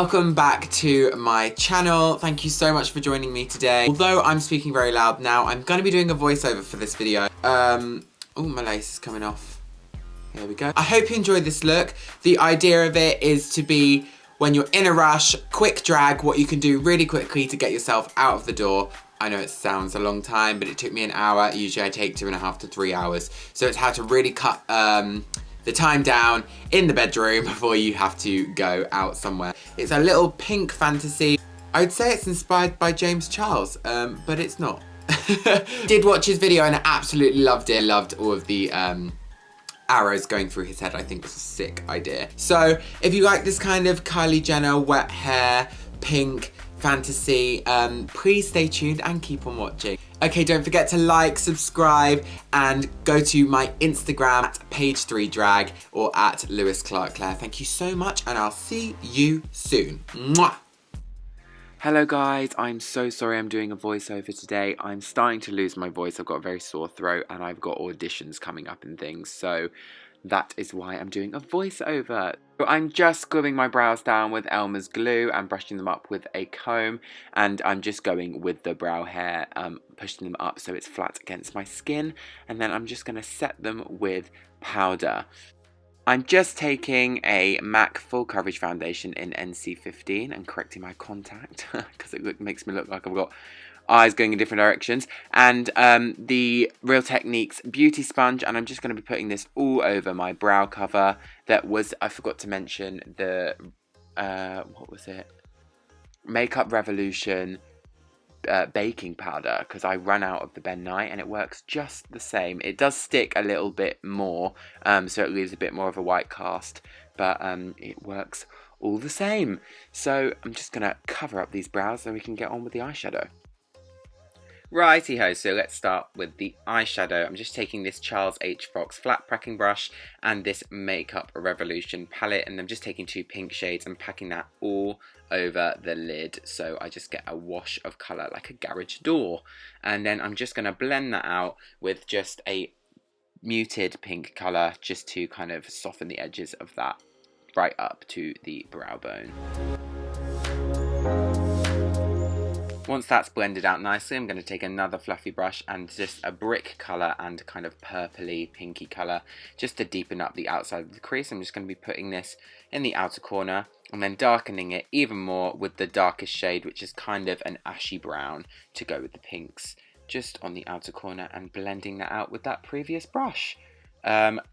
Welcome back to my channel. Thank you so much for joining me today. Although I'm speaking very loud now, I'm going to be doing a voiceover for this video. Oh, my lace is coming off. Here we go. I hope you enjoyed this look. The idea of it is to be, when you're in a rush, quick drag, what you can do really quickly to get yourself out of the door. I know it sounds a long time, but it took me an hour. Usually I take 2.5 to 3 hours. So it's how to really cut the time down in the bedroom before you have to go out somewhere. It's a little pink fantasy. I would say it's inspired by James Charles, but it's not. Did watch his video and I absolutely loved it. Loved all of the arrows going through his head. I think it was a sick idea. So if you like this kind of Kylie Jenner wet hair, pink fantasy, please stay tuned and keep on watching. Okay, don't forget to like, subscribe, and go to my Instagram at Paige3Drag or at Lewis Clark Claire. Thank you so much, and I'll see you soon. Mwah! Hello guys, I'm so sorry I'm doing a voiceover today. I'm starting to lose my voice. I've got a very sore throat and I've got auditions coming up and things, so that is why I'm doing a voiceover. So I'm just gluing my brows down with Elmer's glue and brushing them up with a comb, and I'm just going with the brow hair, pushing them up so it's flat against my skin, and then I'm just going to set them with powder. I'm just taking a MAC full coverage foundation in NC15 and correcting my contact because it makes me look like I've got eyes going in different directions, and the Real Techniques beauty sponge, and I'm just going to be putting this all over my brow cover. That was, I forgot to mention the what was it, Makeup Revolution baking powder, because I ran out of the Ben Nye and it works just the same. It does stick a little bit more, so it leaves a bit more of a white cast, but it works all the same. So I'm just going to cover up these brows so we can get on with the eyeshadow. Righty-ho, so let's start with the eyeshadow. I'm just taking this Charles H. Fox flat packing brush and this Makeup Revolution palette, and I'm just taking 2 pink shades and packing that all over the lid so I just get a wash of colour like a garage door. And then I'm just going to blend that out with just a muted pink colour just to kind of soften the edges of that right up to the brow bone. Once that's blended out nicely, I'm going to take another fluffy brush and just a brick colour and kind of purpley pinky colour just to deepen up the outside of the crease. I'm just going to be putting this in the outer corner and then darkening it even more with the darkest shade, which is kind of an ashy brown, to go with the pinks just on the outer corner, and blending that out with that previous brush.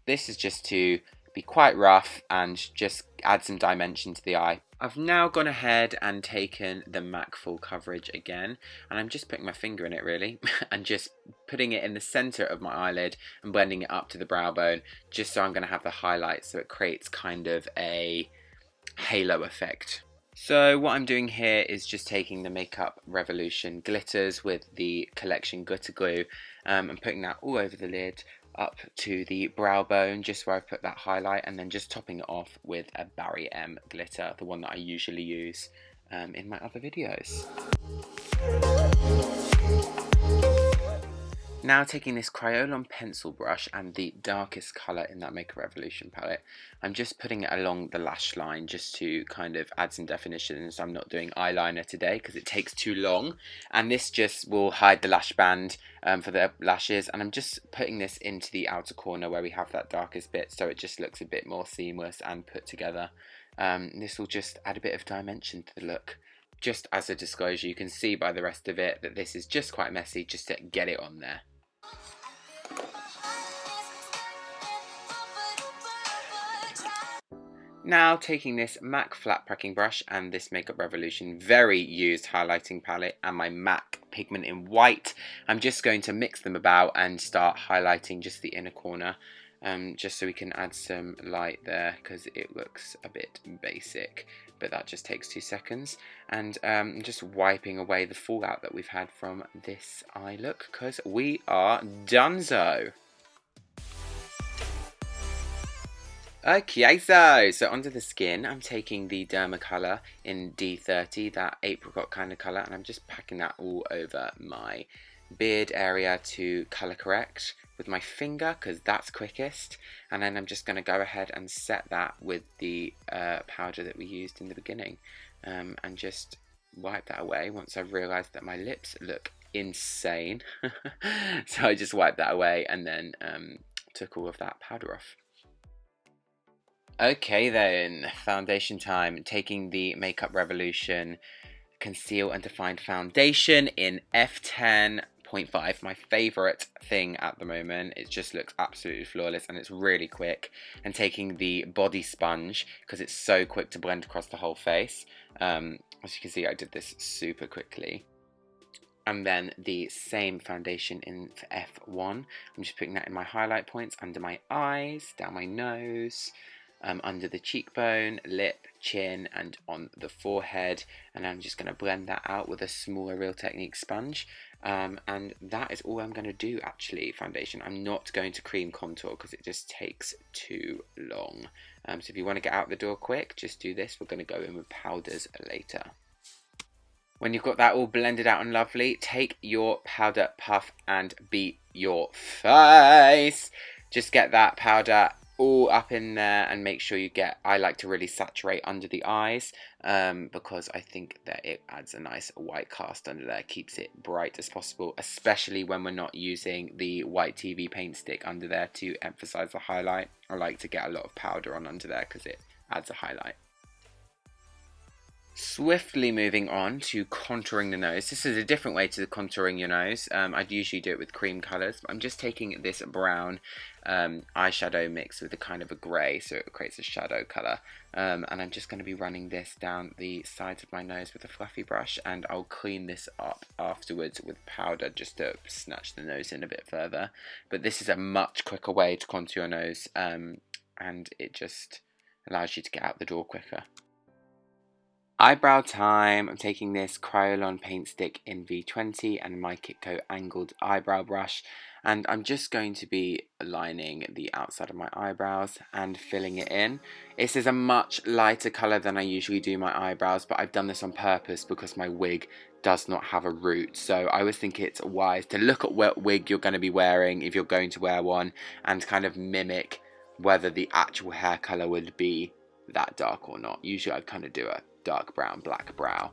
This is just to be quite rough and just add some dimension to the eye. I've now gone ahead and taken the MAC full coverage again, and I'm just putting my finger in it really and just putting it in the center of my eyelid and blending it up to the brow bone, just so I'm going to have the highlight, so it creates kind of a halo effect. So what I'm doing here is just taking the Makeup Revolution glitters with the Collection glitter glue and putting that all over the lid, up to the brow bone, just where I've put that highlight, and then just topping it off with a Barry M glitter, the one that I usually use in my other videos. Now taking this Crayola pencil brush and the darkest colour in that Makeup Revolution palette, I'm just putting it along the lash line just to kind of add some definition. So I'm not doing eyeliner today because it takes too long, and this just will hide the lash band for the lashes, and I'm just putting this into the outer corner where we have that darkest bit, so it just looks a bit more seamless and put together. This will just add a bit of dimension to the look. Just as a disclosure, you can see by the rest of it that this is just quite messy just to get it on there. Now taking this MAC flat packing brush and this Makeup Revolution very used highlighting palette and my MAC pigment in white, I'm just going to mix them about and start highlighting just the inner corner, just so we can add some light there because it looks a bit basic, but that just takes 2 seconds. And just wiping away the fallout that we've had from this eye look because we are donezo. Okay, so onto the skin. I'm taking the Dermacolor in D30, that apricot kind of colour, and I'm just packing that all over my beard area to colour correct with my finger because that's quickest. And then I'm just going to go ahead and set that with the powder that we used in the beginning. and just wipe that away once I've realised that my lips look insane. So I just wiped that away and then took all of that powder off. Okay then, foundation time. Taking the Makeup Revolution Conceal and Define Foundation in F10.5, my favourite thing at the moment. It just looks absolutely flawless and it's really quick. And taking the body sponge, because it's so quick to blend across the whole face. As you can see, I did this super quickly. And then the same foundation in F1. I'm just putting that in my highlight points, under my eyes, down my nose, under the cheekbone, lip, chin, and on the forehead. And I'm just going to blend that out with a smaller Real Technique sponge. And that is all I'm going to do, actually, foundation. I'm not going to cream contour because it just takes too long. So if you want to get out the door quick, just do this. We're going to go in with powders later. When you've got that all blended out and lovely, take your powder puff and beat your face. Just get that powder all up in there and make sure you get, I like to really saturate under the eyes because I think that it adds a nice white cast under there, keeps it bright as possible, especially when we're not using the white TV paint stick under there to emphasize the highlight. I like to get a lot of powder on under there because it adds a highlight. Swiftly moving on to contouring the nose. This is a different way to contouring your nose. I'd usually do it with cream colours, but I'm just taking this brown eyeshadow mix with a kind of a grey, so it creates a shadow colour. And I'm just going to be running this down the sides of my nose with a fluffy brush, and I'll clean this up afterwards with powder just to snatch the nose in a bit further. But this is a much quicker way to contour your nose, and it just allows you to get out the door quicker. Eyebrow time. I'm taking this Kryolan paint stick in V20 and my Kitco angled eyebrow brush, and I'm just going to be lining the outside of my eyebrows and filling it in. This is a much lighter colour than I usually do my eyebrows, but I've done this on purpose because my wig does not have a root. So I always think it's wise to look at what wig you're going to be wearing if you're going to wear one and kind of mimic whether the actual hair colour would be that dark or not. Usually I'd kind of do a dark brown, black brow.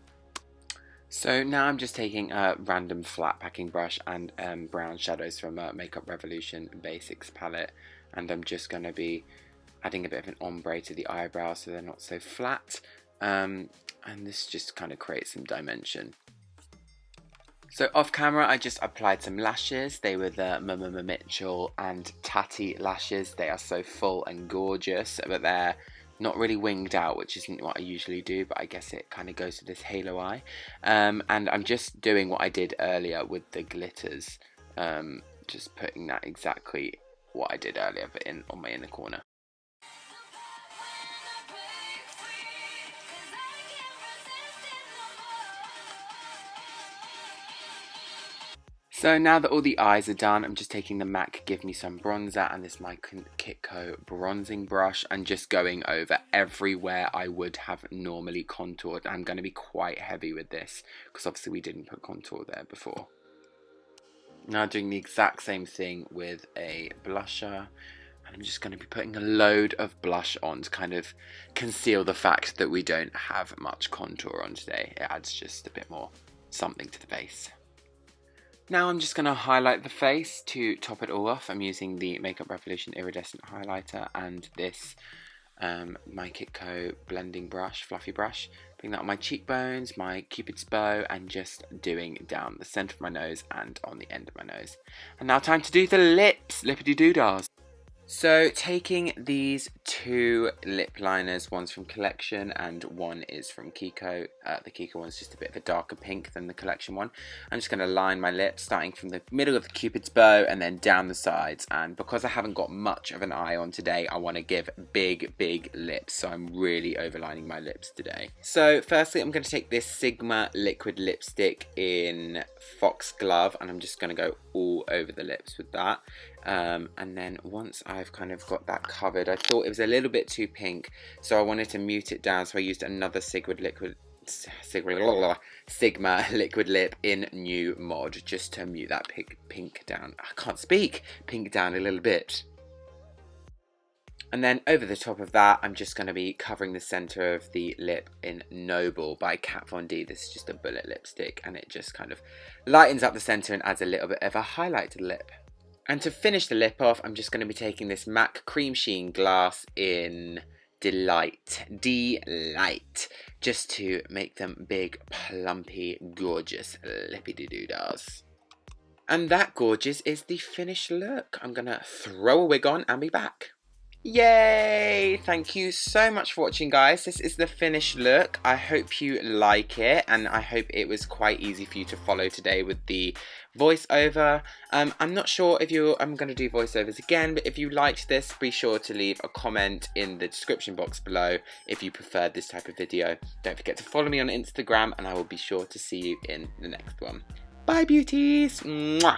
So now I'm just taking a random flat packing brush and brown shadows from a Makeup Revolution Basics palette, and I'm just going to be adding a bit of an ombre to the eyebrows so they're not so flat, and this just kind of creates some dimension. So off camera I just applied some lashes. They were the Mama Mitchell and Tatty lashes. They are so full and gorgeous, but they're not really winged out, which isn't what I usually do, but I guess it kind of goes to this halo eye. And I'm just doing what I did earlier with the glitters, just putting that exactly what I did earlier, but on my inner corner. So now that all the eyes are done, I'm just taking the MAC Give Me Some bronzer and this my Kitco bronzing brush and just going over everywhere I would have normally contoured. I'm going to be quite heavy with this because obviously we didn't put contour there before. Now doing the exact same thing with a blusher. And I'm just going to be putting a load of blush on to kind of conceal the fact that we don't have much contour on today. It adds just a bit more something to the face. Now I'm just going to highlight the face to top it all off. I'm using the Makeup Revolution Iridescent Highlighter and this my Kitco blending brush, fluffy brush. Putting that on my cheekbones, my Cupid's bow, and just doing down the centre of my nose and on the end of my nose. And now time to do the lips, lippity-doo-dahs. So taking these two lip liners, one's from Collection and one is from Kiko. The Kiko one's just a bit of a darker pink than the Collection one. I'm just going to line my lips starting from the middle of the Cupid's bow and then down the sides. And because I haven't got much of an eye on today, I want to give big lips. So I'm really overlining my lips today. So firstly, I'm going to take this Sigma liquid lipstick in Foxglove and I'm just going to go all over the lips with that. And then once I've kind of got that covered, I thought it was a little bit too pink, so I wanted to mute it down, so I used another Sigma liquid lip in New Mod just to mute that pink down. I can't speak! Pink down a little bit. And then over the top of that, I'm just going to be covering the centre of the lip in Noble by Kat Von D. This is just a bullet lipstick, and it just kind of lightens up the centre and adds a little bit of a highlight to the lip. And to finish the lip off, I'm just going to be taking this MAC Cream Sheen Glass in Delight, just to make them big, plumpy, gorgeous lippy-doo-doo-dahs. And that, gorgeous, is the finished look. I'm going to throw a wig on and be back. Yay! Thank you so much for watching, guys. This is the finished look. I hope you like it, and I hope it was quite easy for you to follow today with the voiceover. I'm not sure if I'm going to do voiceovers again, but if you liked this, be sure to leave a comment in the description box below if you preferred this type of video. Don't forget to follow me on Instagram, and I will be sure to see you in the next one. Bye, beauties! Mwah!